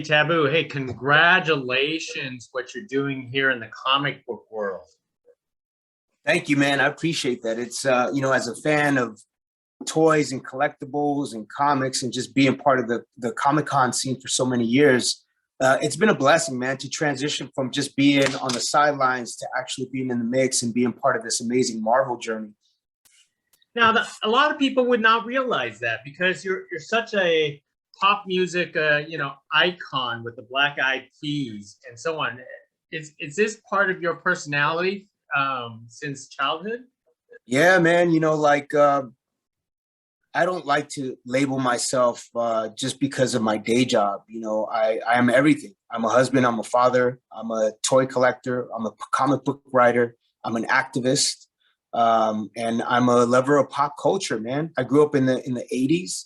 Hey, Taboo. Hey, congratulations what you're doing here in the comic book world. Thank you, man. I appreciate that. It's, as a fan of toys and collectibles and comics and just being part of the Comic-Con scene for so many years, it's been a blessing, man, to transition from just being on the sidelines to actually being in the mix and being part of this amazing Marvel journey. Now, a lot of people would not realize that because you're such a pop music, icon with the Black Eyed Peas and so on. Is this part of your personality since childhood? Yeah, man. I don't like to label myself just because of my day job. I am everything. I'm a husband. I'm a father. I'm a toy collector. I'm a comic book writer. I'm an activist. And I'm a lover of pop culture, man. I grew up in the 80s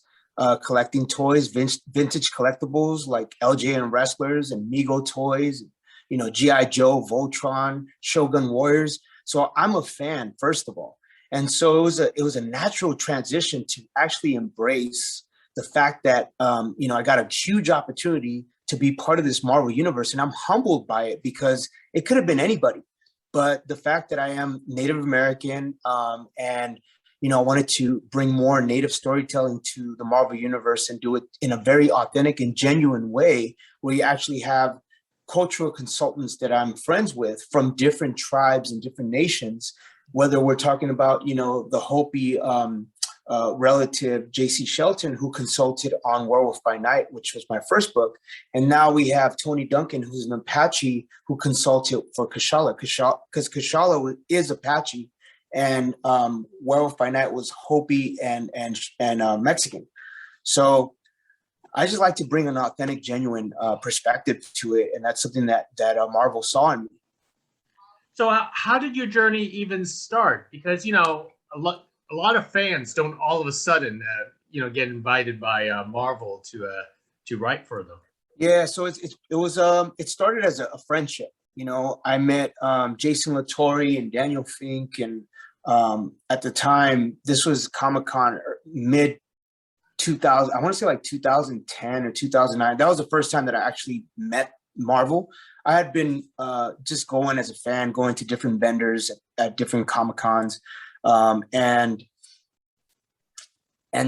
collecting toys, vintage collectibles like LJ and Wrestlers and Mego toys, G.I. Joe, Voltron, Shogun Warriors. So I'm a fan, first of all. And so it was a natural transition to actually embrace the fact that, I got a huge opportunity to be part of this Marvel universe. And I'm humbled by it because it could have been anybody. But the fact that I am Native American and, I wanted to bring more Native storytelling to the Marvel universe and do it in a very authentic and genuine way where you actually have cultural consultants that I'm friends with from different tribes and different nations, whether we're talking about, the Hopi relative, J.C. Shelton, who consulted on Werewolf by Night, which was my first book. And now we have Tony Duncan, who's an Apache, who consulted for Kashala, because Kashala is Apache. And Werewolf by Night was Hopi and Mexican. So I just like to bring an authentic, genuine perspective to it. And that's something that Marvel saw in me. So how did your journey even start? Because, a lot of fans don't all of a sudden, get invited by Marvel to write for them. Yeah, so it started as a friendship. I met Jason Latore and Daniel Fink, and at the time, this was Comic-Con mid 2000. I want to say like 2010 or 2009. That was the first time that I actually met Marvel. I had been just going as a fan, going to different vendors at different Comic-Cons. And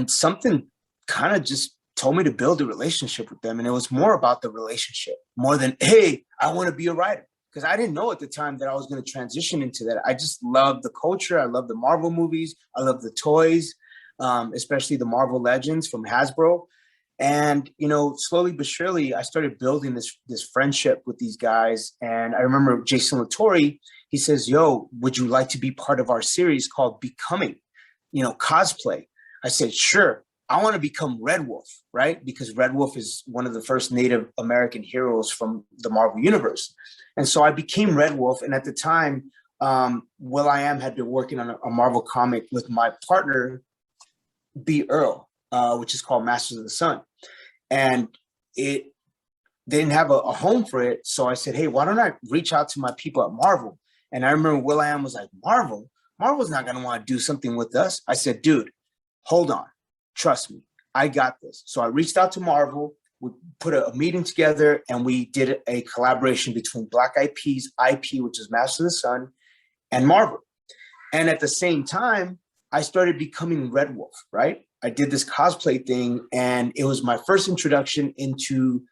something kind of just told me to build a relationship with them. And it was more about the relationship more than, hey, I want to be a writer. Because I didn't know at the time that I was going to transition into that. I just love the culture. I love the Marvel movies. I love the toys, especially the Marvel Legends from Hasbro. And, slowly but surely, I started building this friendship with these guys. And I remember Jason Latore, he says, yo, would you like to be part of our series called Becoming, cosplay? I said, sure. I want to become Red Wolf, right? Because Red Wolf is one of the first Native American heroes from the Marvel Universe. And so I became Red Wolf. And at the time, will.i.am had been working on a Marvel comic with my partner, B. Earl, which is called Masters of the Sun. And they didn't have a home for it. So I said, hey, why don't I reach out to my people at Marvel? And I remember will.i.am was like, Marvel's not going to want to do something with us. I said, dude, hold on. Trust me, I got this. So I reached out to Marvel. We put a meeting together and we did a collaboration between Black Eyed Pea's IP, which is Masters of the Sun, and Marvel. And at the same time, I started becoming Red Wolf, right? I did this cosplay thing and it was my first introduction into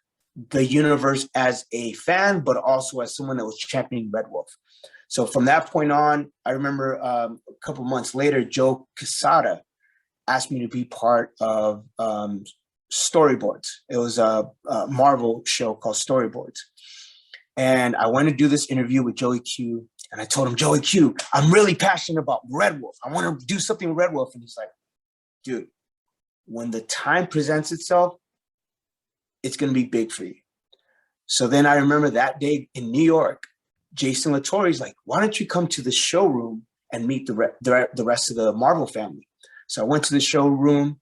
the universe as a fan, but also as someone that was championing Red Wolf. So from that point on, I remember a couple months later, Joe Quesada asked me to be part of Storyboards. It was a Marvel show called Storyboards. And I went to do this interview with Joey Q. And I told him, Joey Q, I'm really passionate about Red Wolf. I want to do something with Red Wolf. And he's like, dude, when the time presents itself, it's going to be big for you. So then I remember that day in New York, Jason Latore's like, why don't you come to the showroom and meet the rest of the Marvel family? So I went to the showroom,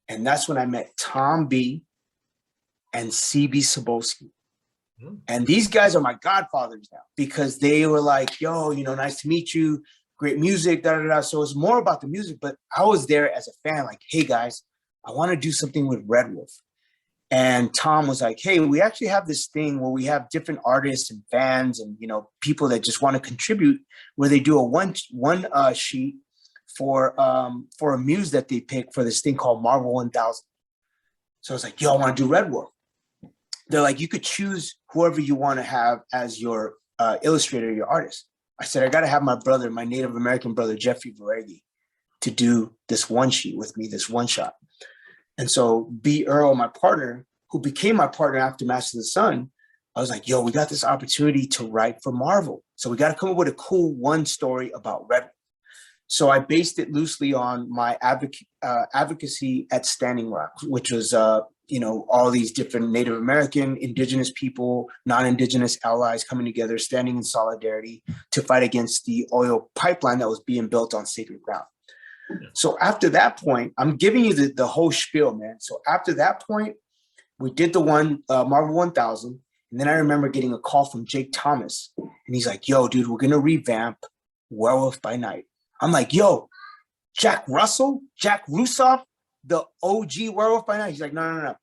and that's when I met Tom B. and CB Cebulski. And these guys are my godfathers now because they were like, yo, nice to meet you. Great music, da da da. So it's more about the music, but I was there as a fan, like, hey guys, I want to do something with Red Wolf. And Tom was like, hey, we actually have this thing where we have different artists and fans and, you know, people that just want to contribute, where they do a one sheet for a muse that they pick for this thing called Marvel 1000. So I was like, yo, I want to do Red Wolf. They're like, you could choose whoever you want to have as your illustrator, your artist. I said, I got to have my brother, my Native American brother, Jeffrey Varegi, to do this one sheet with me, this one shot. And so B. Earl, my partner, who became my partner after Master of the Sun, I was like, yo, we got this opportunity to write for Marvel. So we got to come up with a cool one story about Red Wolf. So I based it loosely on my advocacy at Standing Rock, which was, you know, all these different Native American, indigenous people, non-indigenous allies coming together, standing in solidarity to fight against the oil pipeline that was being built on sacred ground. So after that point, I'm giving you the whole spiel, man. So after that point, we did the one Marvel 1000. And then I remember getting a call from Jake Thomas. And he's like, yo, dude, we're going to revamp Werewolf by Night. I'm like, yo, Jack Russoff, the OG Werewolf by Night. He's like, no.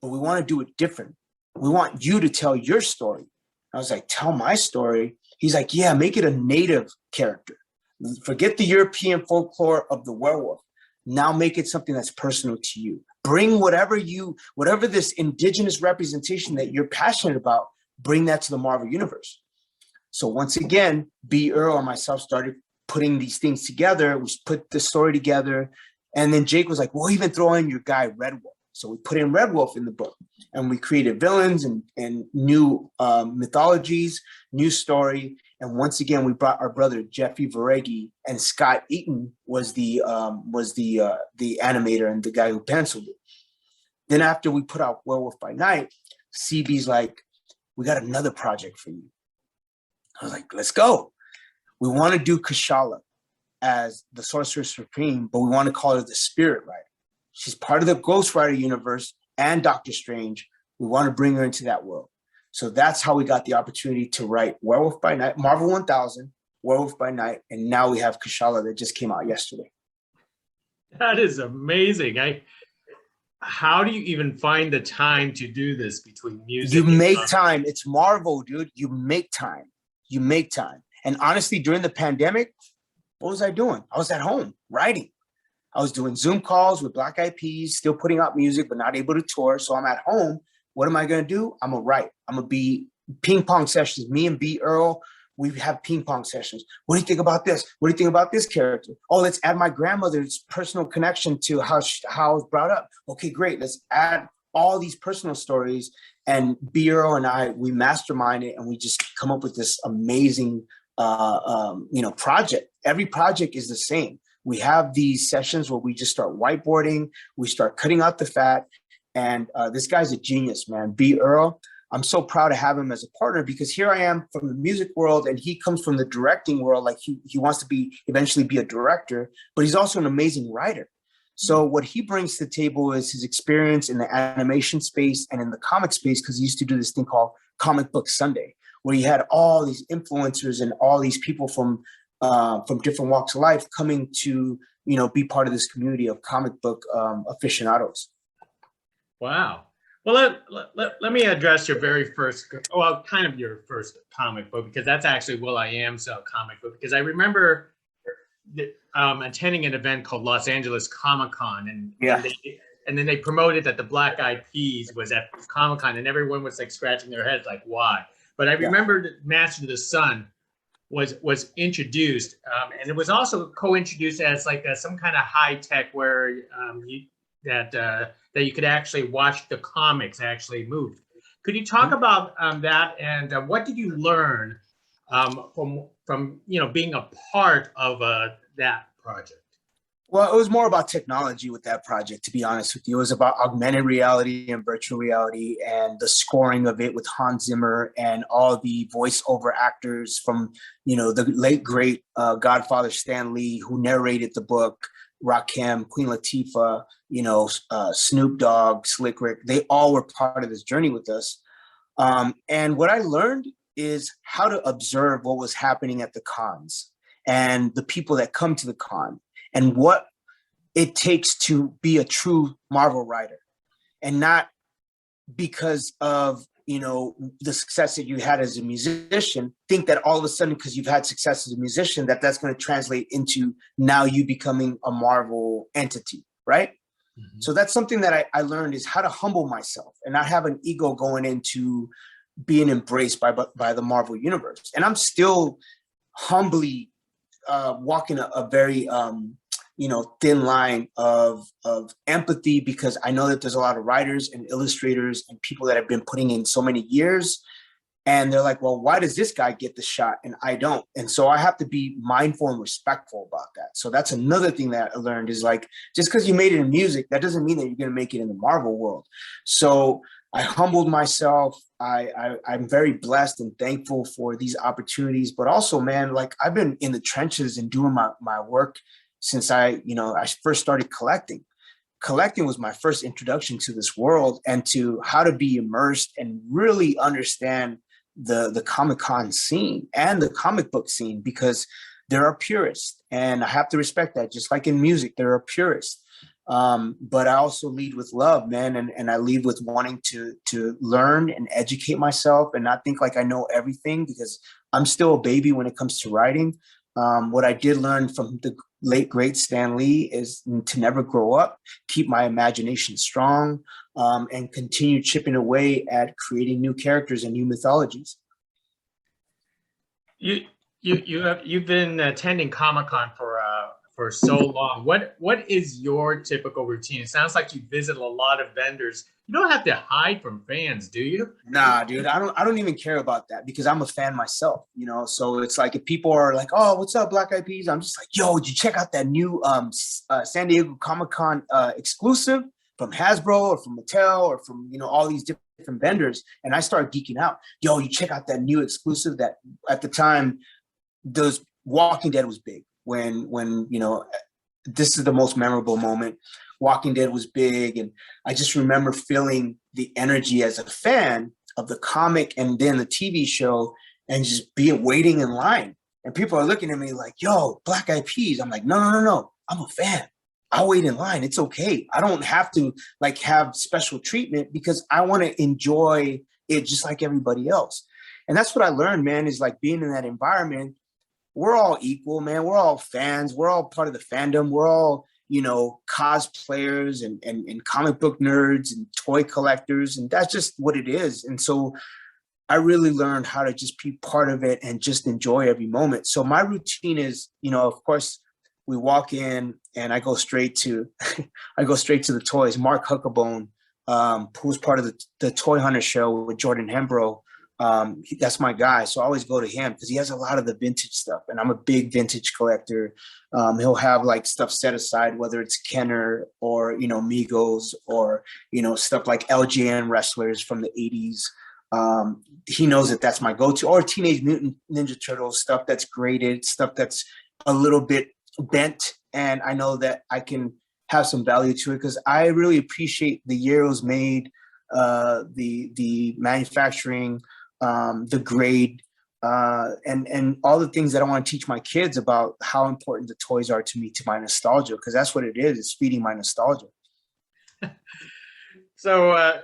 But we want to do it different. We want you to tell your story. I was like, tell my story. He's like, yeah, make it a native character. Forget the European folklore of the werewolf. Now make it something that's personal to you. Bring whatever this indigenous representation that you're passionate about, bring that to the Marvel universe. So once again, B. Earl and myself started putting these things together. We put the story together. And then Jake was like, we'll even throw in your guy, Red Wolf. So we put in Red Wolf in the book, and we created villains and new mythologies, new story. And once again, we brought our brother Jeffrey Varegi, and Scott Eaton was the animator and the guy who penciled it. Then after we put out Werewolf by Night, CB's like, we got another project for you. I was like, let's go. We want to do Kashala as the Sorcerer Supreme, but we want to call her the Spirit Rider. She's part of the Ghost Rider universe and Doctor Strange. We want to bring her into that world. So that's how we got the opportunity to write Werewolf by Night, Marvel 1000, Werewolf by Night, and now we have Kashala that just came out yesterday. That is amazing. How do you even find the time to do this between music? You make time. It's Marvel, dude. You make time. You make time. And honestly, during the pandemic, what was I doing? I was at home writing. I was doing Zoom calls with Black Eyed Peas, still putting out music, but not able to tour. So I'm at home. What am I going to do? I'm going to write. I'm going to be ping pong sessions. Me and B. Earl, we have ping pong sessions. What do you think about this? What do you think about this character? Oh, let's add my grandmother's personal connection to how I was brought up. Okay, great. Let's add all these personal stories. And B. Earl and I, we mastermind it, and we just come up with this amazing project. Every project is the same. We have these sessions where we just start whiteboarding, we start cutting out the fat, and this guy's a genius, man. B. Earl, I'm so proud to have him as a partner, because here I am from the music world and he comes from the directing world. Like he wants to eventually be a director, but he's also an amazing writer. So what he brings to the table is his experience in the animation space and in the comic space, because he used to do this thing called Comic Book Sunday, where you had all these influencers and all these people from different walks of life coming to, be part of this community of comic book aficionados. Wow. Well, let me address your very first, kind of your first comic book, because that's actually Will I Am's comic book, because I remember attending an event called Los Angeles Comic-Con, and then they promoted that the Black Eyed Peas was at Comic-Con, and everyone was like scratching their heads like, why? But I remember that Master of the Sun was introduced, and it was also co-introduced as like some kind of high tech where that you could actually watch the comics actually move. Could you talk about that, and what did you learn from being a part of that project? Well, it was more about technology with that project, to be honest with you. It was about augmented reality and virtual reality, and the scoring of it with Hans Zimmer and all the voiceover actors from, the late, great Godfather Stan Lee, who narrated the book, Rakim, Queen Latifah, Snoop Dogg, Slick Rick. They all were part of this journey with us. And what I learned is how to observe what was happening at the cons and the people that come to the con, and what it takes to be a true Marvel writer, and not because of, the success that you had as a musician, think that all of a sudden, because you've had success as a musician, that's going to translate into now you becoming a Marvel entity, right? Mm-hmm. So that's something that I learned, is how to humble myself and not have an ego going into being embraced by the Marvel universe. And I'm still humbly walking a very thin line of empathy, because I know that there's a lot of writers and illustrators and people that have been putting in so many years, and they're like, well, why does this guy get the shot and I don't? And so I have to be mindful and respectful about that. So that's another thing that I learned, is like, just because you made it in music, that doesn't mean that you're going to make it in the Marvel world. So I humbled myself. I'm very blessed and thankful for these opportunities, but also, man, like, I've been in the trenches and doing my work since I first started collecting. Collecting was my first introduction to this world and to how to be immersed and really understand the Comic-Con scene and the comic book scene, because there are purists, and I have to respect that. Just like in music, there are purists. But I also lead with love, man. And I lead with wanting to learn and educate myself and not think like I know everything, because I'm still a baby when it comes to writing. What I did learn from the late, great Stan Lee is to never grow up, keep my imagination strong, and continue chipping away at creating new characters and new mythologies. You've been attending Comic-Con for so long. What is your typical routine? It sounds like you visit a lot of vendors. You don't have to hide from fans, do you? Nah, dude, I don't even care about that, because I'm a fan myself, So it's like, if people are like, "Oh, what's up, Black Eyed Peas?" I'm just like, "Yo, did you check out that new San Diego Comic-Con exclusive from Hasbro or from Mattel or from all these different vendors?" And I start geeking out. "Yo, you check out that new exclusive that at the time, those Walking Dead was big. When this is the most memorable moment. Walking Dead was big, and I just remember feeling the energy as a fan of the comic and then the TV show, and just waiting in line. And people are looking at me like, "Yo, Black Eyed Peas." I'm like, no, I'm a fan. I'll wait in line. It's okay. I don't have to like have special treatment, because I want to enjoy it just like everybody else. And that's what I learned, man, is like, being in that environment, we're all equal, man. We're all fans. We're all part of the fandom. We're all, cosplayers and comic book nerds and toy collectors. And that's just what it is. And so I really learned how to just be part of it and just enjoy every moment. So my routine is, of course, we walk in and I go straight to the toys. Mark Huckabone, who was part of the Toy Hunter show with Jordan Hembrough, that's my guy. So I always go to him because he has a lot of the vintage stuff, and I'm a big vintage collector. He'll have like stuff set aside, whether it's Kenner or, Migos or, stuff like LJN wrestlers from the 80s. He knows that that's my go-to, or Teenage Mutant Ninja Turtles stuff that's graded, stuff that's a little bit bent. And I know that I can have some value to it because I really appreciate the year it was made, the manufacturing, the grade, and all the things that I want to teach my kids about how important the toys are to me, to my nostalgia, because that's what it is. It's feeding my nostalgia. So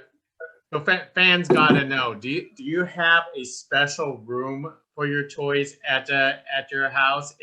fans gotta know, do you have a special room for your toys at your house?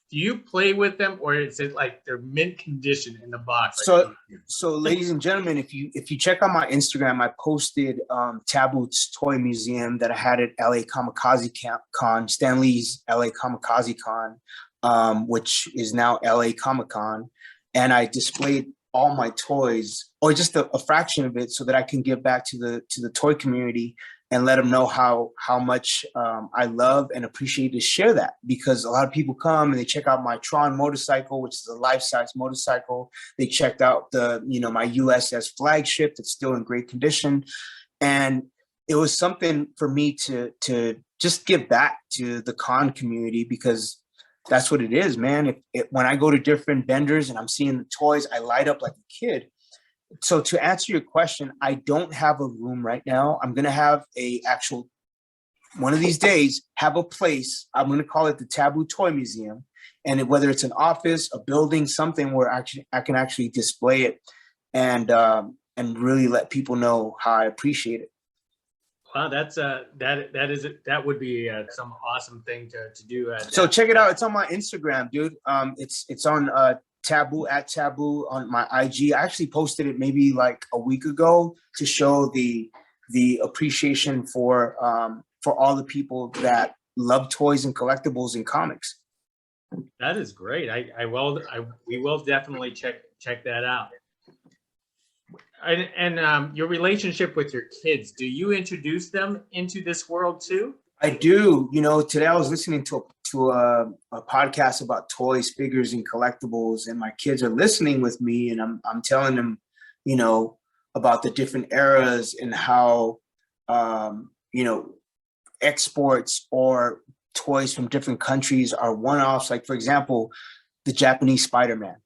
Do you play with them, or is it like they're mint condition in the box? So ladies and gentlemen, if you check out my Instagram, I posted Taboo's toy museum that I had at LA Kamikaze Con, Stan Lee's LA Kamikaze Con, which is now LA Comic Con, and I displayed all my toys, or just a fraction of it, so that I can give back to the toy community and let them know how much I love and appreciate to share that. Because a lot of people come and they check out my Tron motorcycle, which is a life-size motorcycle. They checked out my USS flagship that's still in great condition. And it was something for me to just give back to the con community, because that's what it is, man. When I go to different vendors and I'm seeing the toys, I light up like a kid. So to answer your question, I don't have a room right now. I'm going to have one of these days, have a place. I'm going to call it the Taboo Toy Museum. And whether it's an office, a building, something where I can actually display it. And and really let people know how I appreciate it. Wow, that's that would be some awesome thing to do. So check it out. It's on my Instagram, dude. It's on Taboo at Taboo on my IG. I actually posted it maybe like a week ago to show the appreciation for all the people that love toys and collectibles and comics. That is great. We will definitely check that out. And your relationship with your kids, do you introduce them into this world too? I do. You know, today I was listening to a podcast about toys, figures, and collectibles, and my kids are listening with me, and I'm telling them, you know, about the different eras and how, you know, exports or toys from different countries are one-offs. Like, for example, the Japanese Spider-Man,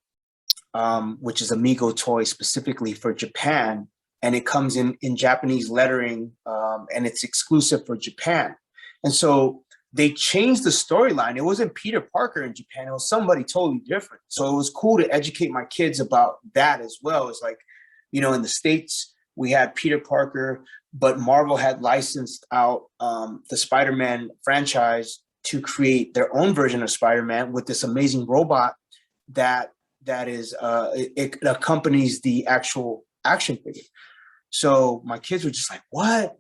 which is Amigo toy specifically for Japan, and it comes in Japanese lettering, and it's exclusive for Japan. And so they changed the storyline. It wasn't Peter Parker in Japan. It was somebody totally different. So it was cool to educate my kids about that as well. It's like, you know, in the States, we had Peter Parker, but Marvel had licensed out the Spider-Man franchise to create their own version of Spider-Man with this amazing robot that is, it accompanies the actual action figure. So my kids were just like, what?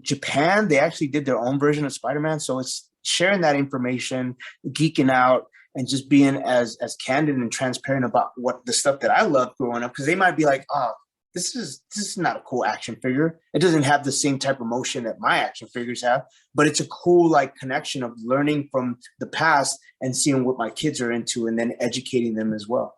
Japan, they actually did their own version of Spider-Man. So it's sharing that information, geeking out, and just being as candid and transparent about what the stuff that I loved growing up. Because they might be like, oh, this is not a cool action figure. It doesn't have the same type of motion that my action figures have, but it's a cool like connection of learning from the past and seeing what my kids are into and then educating them as well.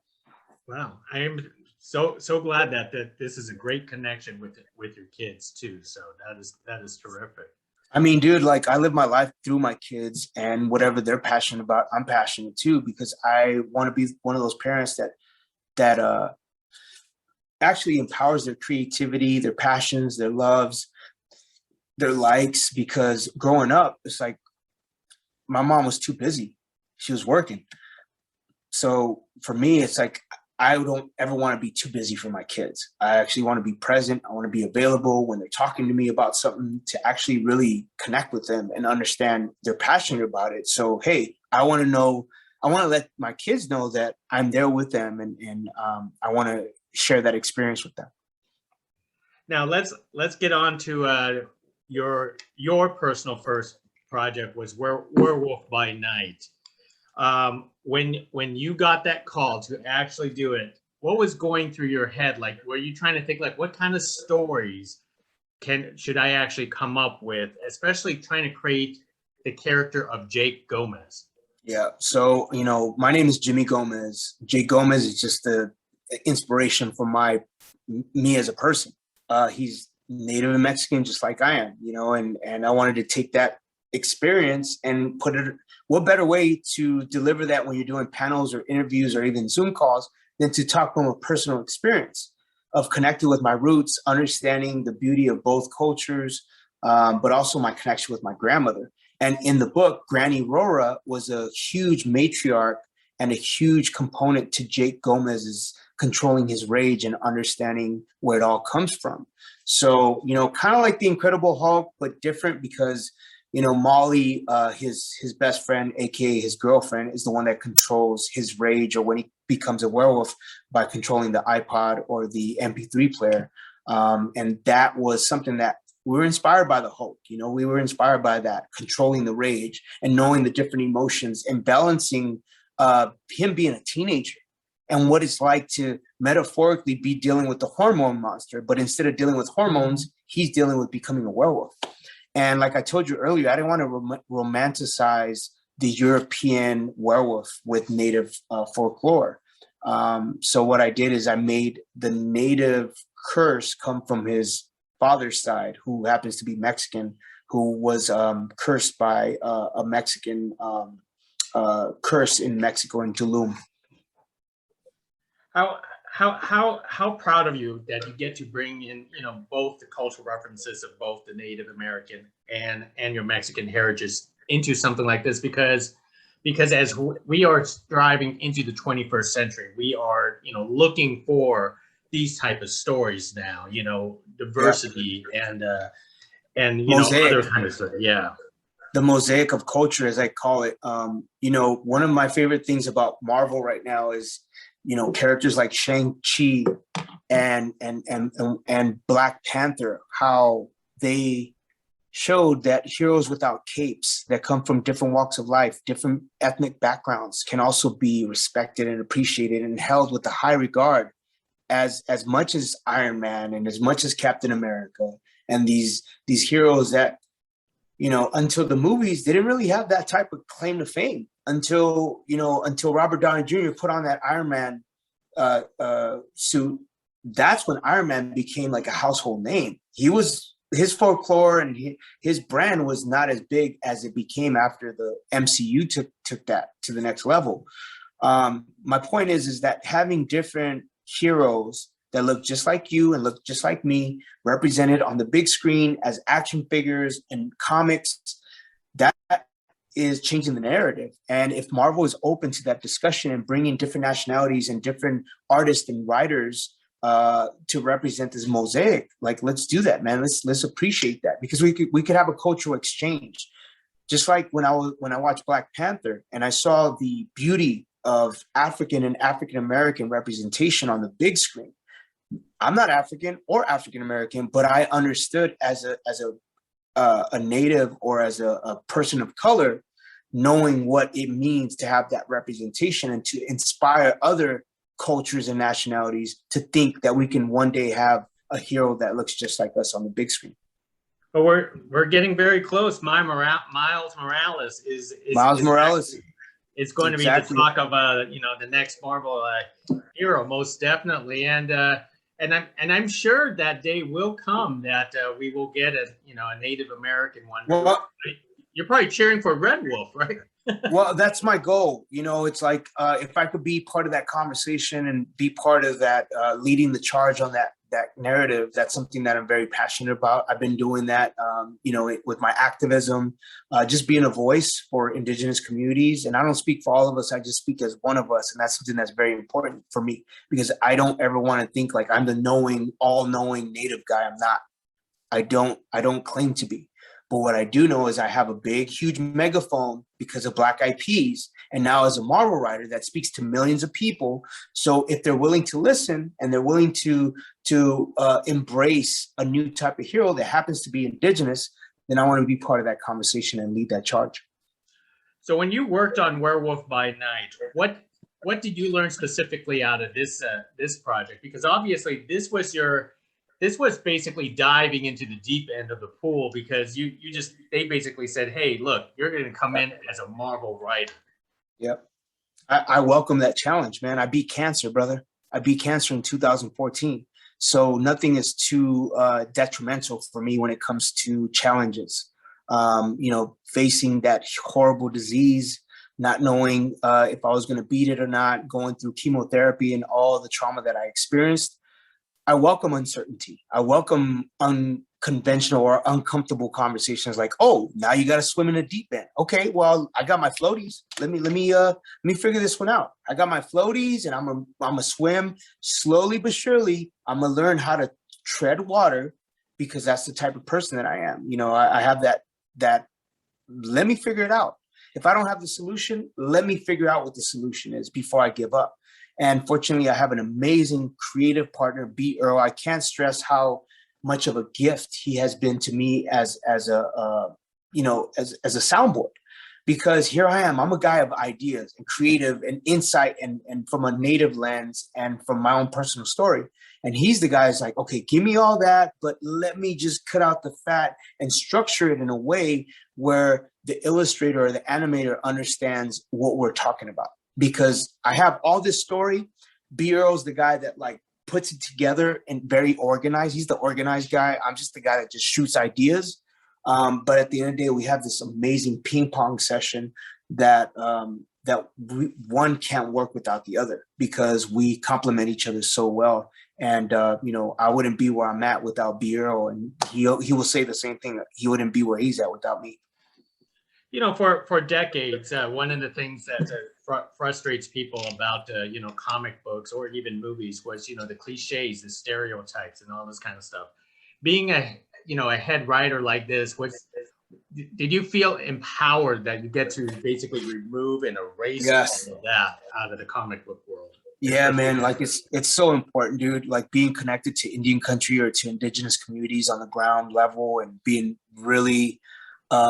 Wow, I am so glad that this is a great connection with your kids too. So that is terrific. I mean, dude, like I live my life through my kids, and whatever they're passionate about, I'm passionate too, because I want to be one of those parents that actually empowers their creativity, their passions, their loves, their likes. Because growing up, it's like my mom was too busy. She was working. So for me, it's like I don't ever want to be too busy for my kids. I actually want to be present. I want to be available when they're talking to me about something, to actually really connect with them and understand they're passionate about it. So, hey, I want to let my kids know that I'm there with them, and I want to share that experience with them. Now let's get on to your personal first project was Werewolf by Night. When you got that call to actually do it, what was going through your head? Like, were you trying to think like, what kind of stories should I actually come up with, especially trying to create the character of Jake Gomez? Yeah. So, you know, my name is Jimmy Gomez. Jake Gomez is just the inspiration for me as a person. He's Native and Mexican, just like I am, you know, and I wanted to take that experience and put it, what better way to deliver that when you're doing panels or interviews or even Zoom calls than to talk from a personal experience of connecting with my roots, understanding the beauty of both cultures, but also my connection with my grandmother. And in the book, Granny Rora was a huge matriarch and a huge component to Jake Gomez's controlling his rage and understanding where it all comes from. So, you know, kind of like the Incredible Hulk, but different because, you know, Molly, his best friend, aka his girlfriend, is the one that controls his rage, or when he becomes a werewolf, by controlling the iPod or the MP3 player. And that was something that we were inspired by the Hulk. You know, we were inspired by that, controlling the rage and knowing the different emotions and balancing him being a teenager and what it's like to metaphorically be dealing with the hormone monster, but instead of dealing with hormones, he's dealing with becoming a werewolf. And like I told you earlier, I didn't want to romanticize the European werewolf with native folklore. So what I did is I made the native curse come from his father's side, who happens to be Mexican, who was cursed by a Mexican curse in Mexico, in Tulum. How proud of you that you get to bring in, you know, both the cultural references of both the Native American and your Mexican heritage into something like this, because as we are striving into the 21st century, we are, you know, looking for these type of stories now, you know, Yeah. diversity and you know, Mosaic. other kind of stuff. Yeah. The mosaic of culture, as I call it. You know, one of my favorite things about Marvel right now is, you know, characters like Shang-Chi and Black Panther, how they showed that heroes without capes that come from different walks of life, different ethnic backgrounds, can also be respected and appreciated and held with a high regard as much as Iron Man and as much as Captain America and these heroes that, you know, until the movies, they didn't really have that type of claim to fame until, you know, until Robert Downey Jr. put on that Iron Man suit. That's when Iron Man became like a household name. His folklore and his brand was not as big as it became after the MCU took that to the next level. My point is that having different heroes that look just like you and look just like me, represented on the big screen as action figures and comics, that is changing the narrative. And if Marvel is open to that discussion and bringing different nationalities and different artists and writers to represent this mosaic, like, let's do that, man. Let's appreciate that, because we could have a cultural exchange. Just like when I watched Black Panther and I saw the beauty of African and African American representation on the big screen. I'm not African or African American, but I understood as a native or as a person of color, knowing what it means to have that representation and to inspire other cultures and nationalities to think that we can one day have a hero that looks just like us on the big screen. But we're getting very close. Miles Morales is Morales. It's going to be the talk of you know, the next Marvel hero, most definitely. And I'm sure that day will come that we will get a Native American one. Well, you're probably cheering for Red Wolf, right? Well, that's my goal. You know, it's like if I could be part of that conversation and be part of that, leading the charge on that narrative, that's something that I'm very passionate about. I've been doing that, you know, with my activism, just being a voice for Indigenous communities. And I don't speak for all of us. I just speak as one of us. And that's something that's very important for me, because I don't ever want to think like I'm the all-knowing Native guy. I'm not. I don't claim to be. But what I do know is I have a big, huge megaphone because of Black Eyed Peas. And now as a Marvel writer that speaks to millions of people. So if they're willing to listen and they're willing to embrace a new type of hero that happens to be Indigenous, then I want to be part of that conversation and lead that charge. So when you worked on Werewolf by Night, what did you learn specifically out of this project? Because obviously this was basically diving into the deep end of the pool, because they basically said, hey, look, you're going to come in as a Marvel writer. Yep. I welcome that challenge, man. I beat cancer, brother. I beat cancer in 2014. So nothing is too detrimental for me when it comes to challenges. You know, facing that horrible disease, not knowing if I was going to beat it or not, going through chemotherapy and all the trauma that I experienced. I welcome uncertainty. I welcome unconventional or uncomfortable conversations like, oh, now you got to swim in a deep end. Okay, well, I got my floaties. Let me figure this one out. I got my floaties, and I'm a swim slowly but surely. I'm gonna learn how to tread water, because that's the type of person that I am. You know, I have that. Let me figure it out. If I don't have the solution, let me figure out what the solution is before I give up. And fortunately, I have an amazing creative partner, B. Earl. I can't stress how much of a gift he has been to me as a soundboard, because here I am. I'm a guy of ideas and creative and insight and from a Native lens and from my own personal story. And he's the guy who's like, okay, give me all that, but let me just cut out the fat and structure it in a way where the illustrator or the animator understands what we're talking about. Because I have all this story. B. Earl's the guy that like puts it together and very organized. He's the organized guy. I'm just the guy that just shoots ideas. But at the end of the day, we have this amazing ping pong session that one can't work without the other, because we complement each other so well. And you know, I wouldn't be where I'm at without B. Earl, and he will say the same thing. He wouldn't be where he's at without me. for decades, one of the things that frustrates people about comic books or even movies was the cliches, the stereotypes, and all this kind of stuff. Being a head writer like this, did you feel empowered that you get to basically remove and erase Yes. all of that out of the comic book world? Yeah, man. Like it's so important, dude. Like being connected to Indian country or to indigenous communities on the ground level and being really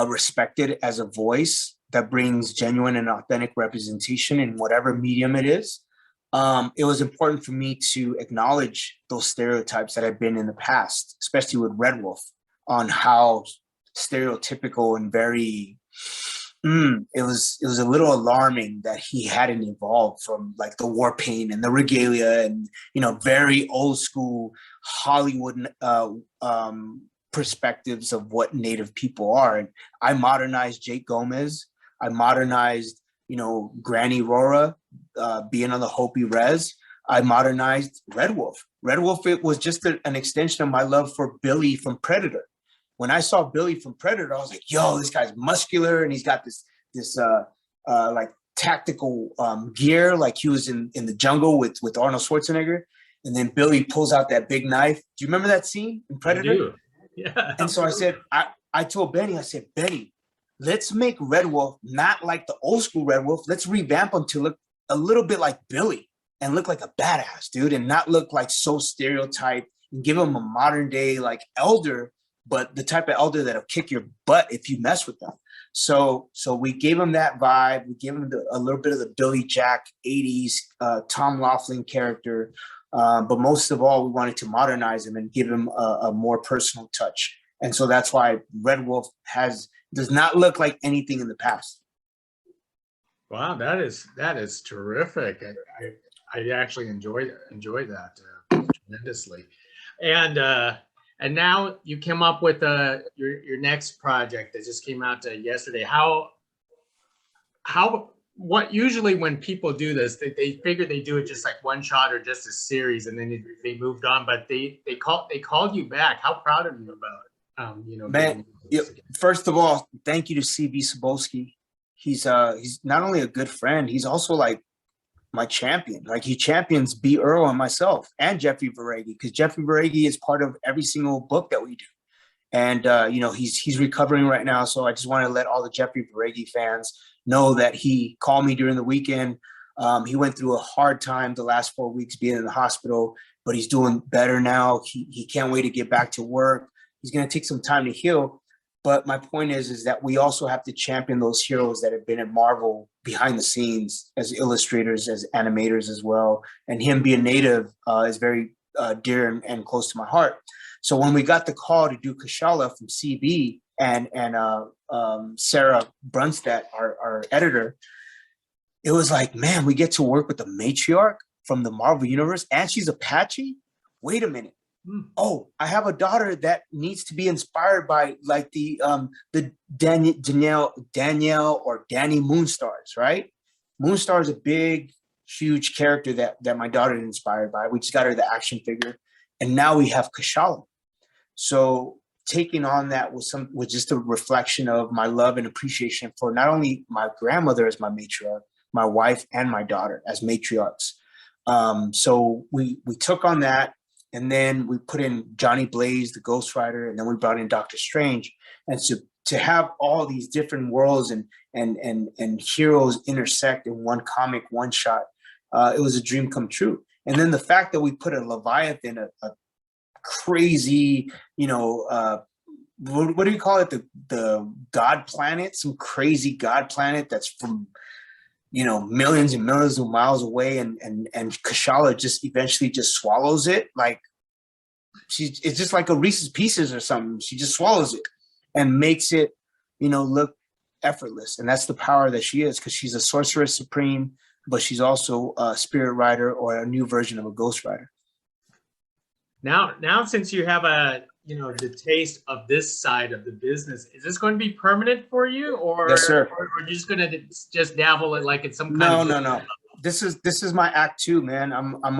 respected as a voice that brings genuine and authentic representation in whatever medium it is. It was important for me to acknowledge those stereotypes that I've been in the past, especially with Red Wolf, on how stereotypical and very it was a little alarming that he hadn't evolved from like the war paint and the regalia and very old school Hollywood perspectives of what Native people are. And I modernized Jake Gomez. I modernized Granny Rora being on the Hopi Res. I modernized Red Wolf. Red Wolf, it was just an extension of my love for Billy from Predator. When I saw Billy from Predator, I was like, yo, this guy's muscular and he's got this like tactical gear, like he was in the jungle with Arnold Schwarzenegger. And then Billy pulls out that big knife. Do you remember that scene in Predator? I do. Yeah. And so I said, I told Benny, I said, Benny, let's make Red Wolf not like the old school Red Wolf. Let's revamp him to look a little bit like Billy and look like a badass dude and not look like so stereotyped, and give him a modern day like elder, but the type of elder that'll kick your butt if you mess with them. So we gave him that vibe. We gave him a little bit of the Billy Jack 80s Tom Laughlin character. But most of all, we wanted to modernize him and give him a more personal touch. And so that's why Red Wolf does not look like anything in the past. Wow, that is terrific. I actually enjoy that tremendously. And now you came up with your next project that just came out yesterday. What usually when people do this, they figure they do it just like one shot or just a series, and then they moved on. But they called you back. How proud are you about Man, first of all, thank you to CB Sobolski. He's not only a good friend, he's also like my champion. Like he champions B. Earl and myself and Jeffrey Veregi, because Jeffrey Veregi is part of every single book that we do. And he's recovering right now. So I just want to let all the Jeffrey Veregi fans know that he called me during the weekend. He went through a hard time the last 4 weeks being in the hospital, but he's doing better now. He can't wait to get back to work. He's going to take some time to heal. But my point is that we also have to champion those heroes that have been at Marvel behind the scenes as illustrators, as animators as well. And him being Native is very dear and close to my heart. So when we got the call to do Kashala from CB and Sarah Brunstad, our editor, it was like, man, we get to work with the matriarch from the Marvel Universe, and she's Apache? Wait a minute. Oh, I have a daughter that needs to be inspired by like the Danielle or Danny Moonstars, right? Moonstar is a big, huge character that my daughter is inspired by. We just got her the action figure, and now we have Kashala. So taking on that was just a reflection of my love and appreciation for not only my grandmother as my matriarch, my wife and my daughter as matriarchs. So we took on that. And then we put in Johnny Blaze, the Ghost Rider, and then we brought in Doctor Strange. And so to have all these different worlds and heroes intersect in one comic, one shot, it was a dream come true. And then the fact that we put a Leviathan, a crazy, what do you call it? The God planet, some crazy God planet that's from millions and millions of miles away, and Kashala just eventually just swallows it. Like it's just like a Reese's Pieces or something. She just swallows it and makes it, look effortless. And that's the power that she is, because she's a sorceress supreme, but she's also a spirit rider or a new version of a ghost rider. Now, since you have the taste of this side of the business, is this going to be permanent for you, or yes, sir? Or are you just going to just dabble it like it's some kind of no. This is my act 2, man. I'm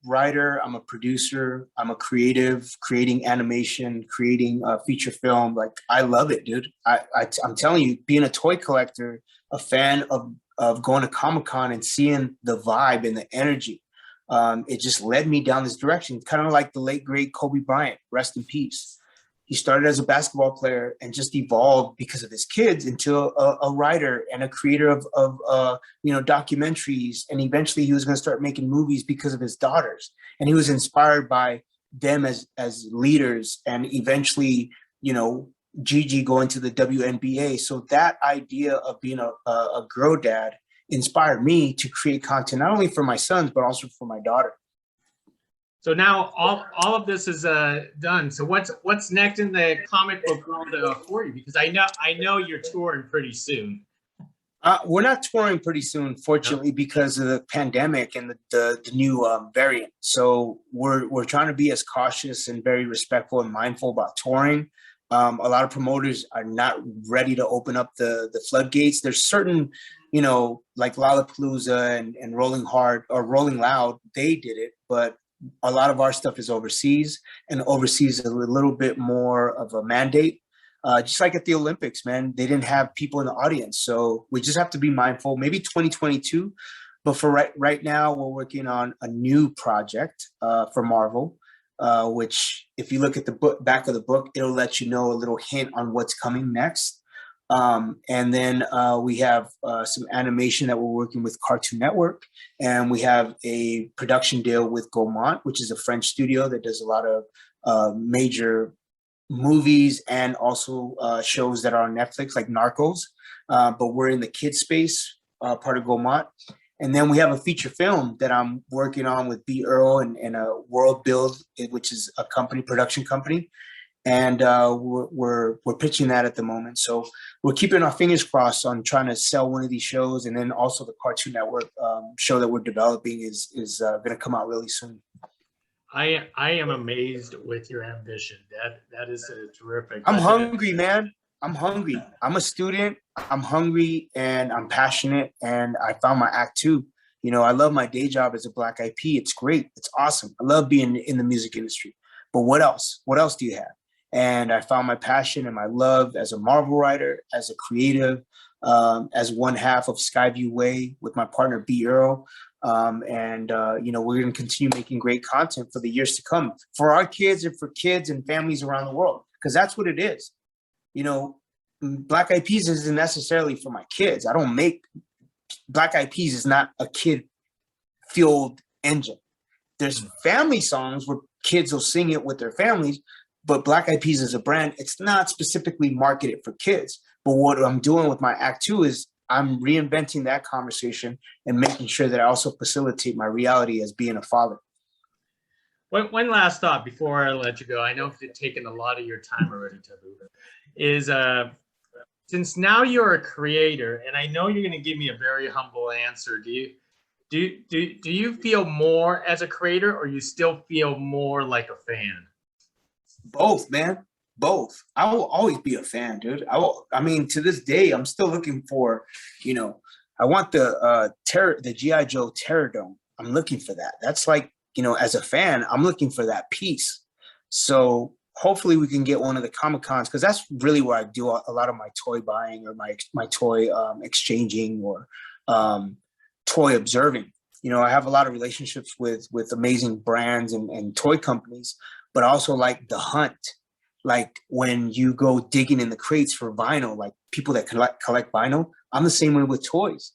writer, I'm a producer, I'm a creative, creating animation, creating feature film. Like, I love it, dude. I'm telling you, being a toy collector, a fan of going to Comic-Con and seeing the vibe and the energy, it just led me down this direction, kind of like the late, great Kobe Bryant, rest in peace. He started as a basketball player and just evolved because of his kids into a writer and a creator of documentaries. And eventually he was going to start making movies because of his daughters. And he was inspired by them as leaders, and eventually, Gigi going to the WNBA. So that idea of being a girl dad inspired me to create content, not only for my sons, but also for my daughter. So now all of this is done. So what's next in the comic book world for you? Because I know you're touring pretty soon. We're not touring pretty soon, fortunately, because of the pandemic and the new variant. So we're trying to be as cautious and very respectful and mindful about touring. A lot of promoters are not ready to open up the floodgates. There's certain, like Lollapalooza and Rolling Hard or Rolling Loud, they did it, but a lot of our stuff is overseas, and overseas is a little bit more of a mandate. Just like at the Olympics, man, they didn't have people in the audience. So we just have to be mindful, maybe 2022. But for right now, we're working on a new project for Marvel, which if you look at the back of the book, it'll let you know a little hint on what's coming next. And then we have some animation that we're working with Cartoon Network, and we have a production deal with Gaumont, which is a French studio that does a lot of major movies and also shows that are on Netflix, like Narcos. But we're in the kids space, part of Gaumont. And then we have a feature film that I'm working on with B. Earl and a World Build, which is a production company. And we're pitching that at the moment. So we're keeping our fingers crossed on trying to sell one of these shows. And then also the Cartoon Network show that we're developing is going to come out really soon. I am amazed with your ambition. That is terrific. I'm hungry, man. I'm hungry. I'm a student. I'm hungry and I'm passionate. And I found my act too. I love my day job as a Black Eyed Pea. It's great. It's awesome. I love being in the music industry. But what else? What else do you have? And I found my passion and my love as a Marvel writer, as a creative, as one half of Skyview Way with my partner B. Earl. We're going to continue making great content for the years to come for our kids and for kids and families around the world, because that's what it is. Black Eyed Peas isn't necessarily for my kids. I don't make Black Eyed Peas is not a kid-fueled engine. There's family songs where kids will sing it with their families, but Black Eyed Peas as a brand, it's not specifically marketed for kids. But what I'm doing with my Act 2 is I'm reinventing that conversation and making sure that I also facilitate my reality as being a father. One last thought before I let you go. I know it's taken a lot of your time already, Taboo. Is since now you're a creator, and I know you're going to give me a very humble answer. Do you feel more as a creator, or you still feel more like a fan? Both, man. Both. I will always be a fan, dude. To this day, I'm still looking for, I want the G.I. Joe Terror Dome. I'm looking for that. That's like, as a fan, I'm looking for that piece. So hopefully we can get one of the Comic-Cons, because that's really where I do a lot of my toy buying or my toy exchanging or toy observing. I have a lot of relationships with amazing brands and toy companies, but also like the hunt. Like when you go digging in the crates for vinyl, like people that collect vinyl, I'm the same way with toys.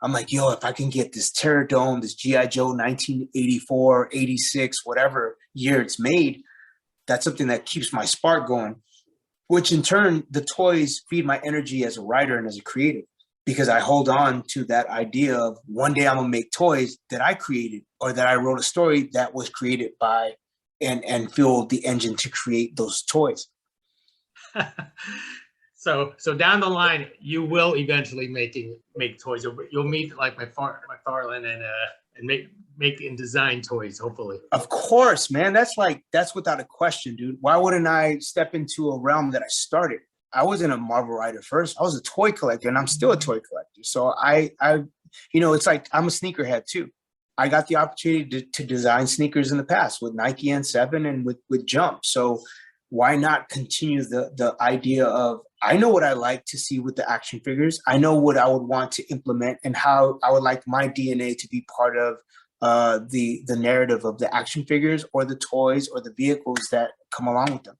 I'm like, yo, if I can get this Terror Dome, this G.I. Joe 1984, 86, whatever year it's made, that's something that keeps my spark going, which in turn, the toys feed my energy as a writer and as a creative, because I hold on to that idea of one day I'm gonna make toys that I created, or that I wrote a story that was created by and fueled the engine to create those toys. So down the line, you will eventually make toys. You'll meet like McFarlane and make and design toys, hopefully. Of course, man. That's without a question, dude. Why wouldn't I step into a realm that I started? I wasn't a Marvel writer first. I was a toy collector, and I'm still a toy collector. So it's like I'm a sneakerhead too. I got the opportunity to design sneakers in the past with Nike N7 and with Jump. So why not continue the idea of, I know what I like to see with the action figures. I know what I would want to implement and how I would like my DNA to be part of the narrative of the action figures or the toys or the vehicles that come along with them.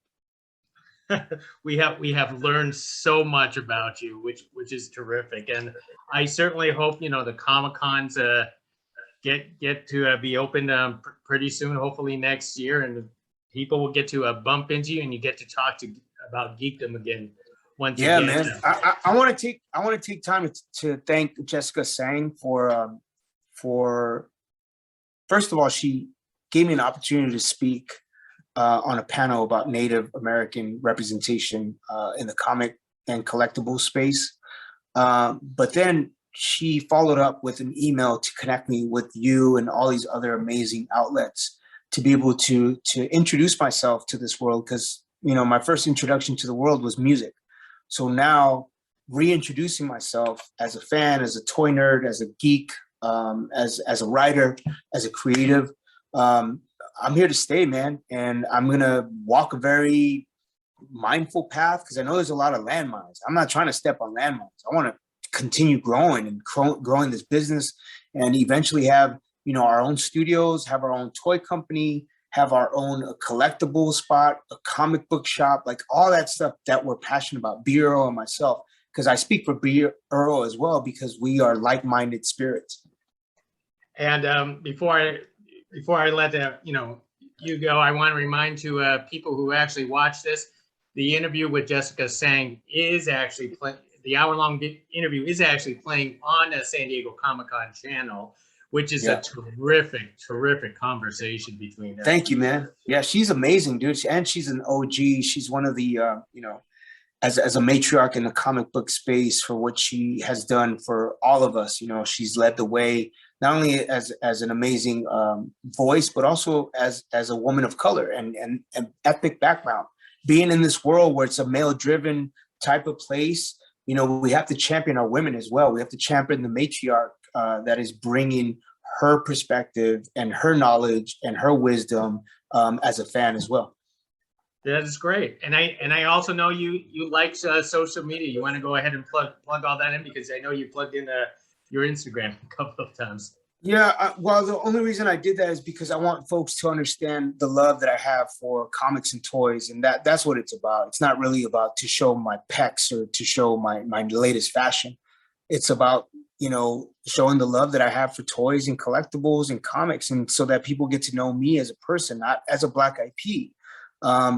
We have learned so much about you, which is terrific, and I certainly hope the Comic-Cons get to be open pretty soon, hopefully next year, and people will get to bump into you, and you get to talk about Geekdom again. Yeah, man. I want to take time to thank Jessica Sang for first of all, she gave me an opportunity to speak on a panel about Native American representation in the comic and collectible space. But then she followed up with an email to connect me with you and all these other amazing outlets to be able to introduce myself to this world, because my first introduction to the world was music. So now reintroducing myself as a fan, as a toy nerd, as a geek, as a writer, as a creative, I'm here to stay, man. And I'm going to walk a very mindful path, because I know there's a lot of landmines. I'm not trying to step on landmines. I want to continue growing and growing this business, and eventually have, our own studios, have our own toy company, have our own collectible spot, a comic book shop, like all that stuff that we're passionate about, B. Earl and myself, because I speak for B. Earl as well, because we are like-minded spirits. And before I let you go, I want to remind people who actually watch this, the interview with Jessica Sang is actually the hour-long interview is actually playing on the San Diego Comic-Con channel, which is a terrific conversation between them. Thank you, man. Yeah, she's amazing, dude. And she's an OG. She's one of the, as a matriarch in the comic book space for what she has done for all of us. She's led the way, not only as an amazing voice, but also as a woman of color and ethnic background. Being in this world where it's a male-driven type of place, we have to champion our women as well. We have to champion the matriarch that is bringing her perspective and her knowledge and her wisdom as a fan as well. That is great. And I also know you like social media. You want to go ahead and plug all that in, because I know you plugged in your Instagram a couple of times. Yeah, well, the only reason I did that is because I want folks to understand the love that I have for comics and toys, and that's what it's about. It's not really about to show my pecs or to show my latest fashion. It's about, showing the love that I have for toys and collectibles and comics, and so that people get to know me as a person, not as a Black Eyed Pea,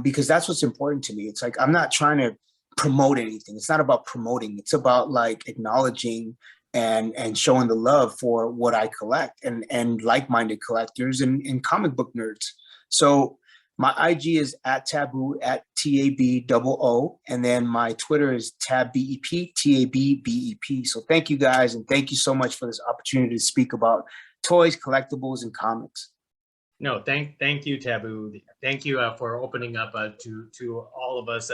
because that's what's important to me. It's like, I'm not trying to promote anything. It's not about promoting. It's about like acknowledging and showing the love for what I collect and like-minded collectors and comic book nerds. So my IG is at Taboo, at TABOO, and then my Twitter is TabBEP, TABBEP. So thank you guys, and thank you so much for this opportunity to speak about toys, collectibles, and comics. No, thank you, Taboo. Thank you for opening up to all of us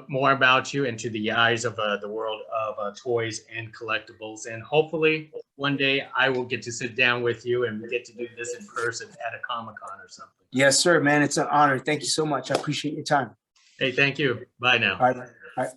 more about you and to the eyes of the world of toys and collectibles. And hopefully one day I will get to sit down with you and we get to do this in person at a Comic-Con or something. Yes, sir, man. It's an honor. Thank you so much. I appreciate your time. Hey, thank you. Bye now. All right.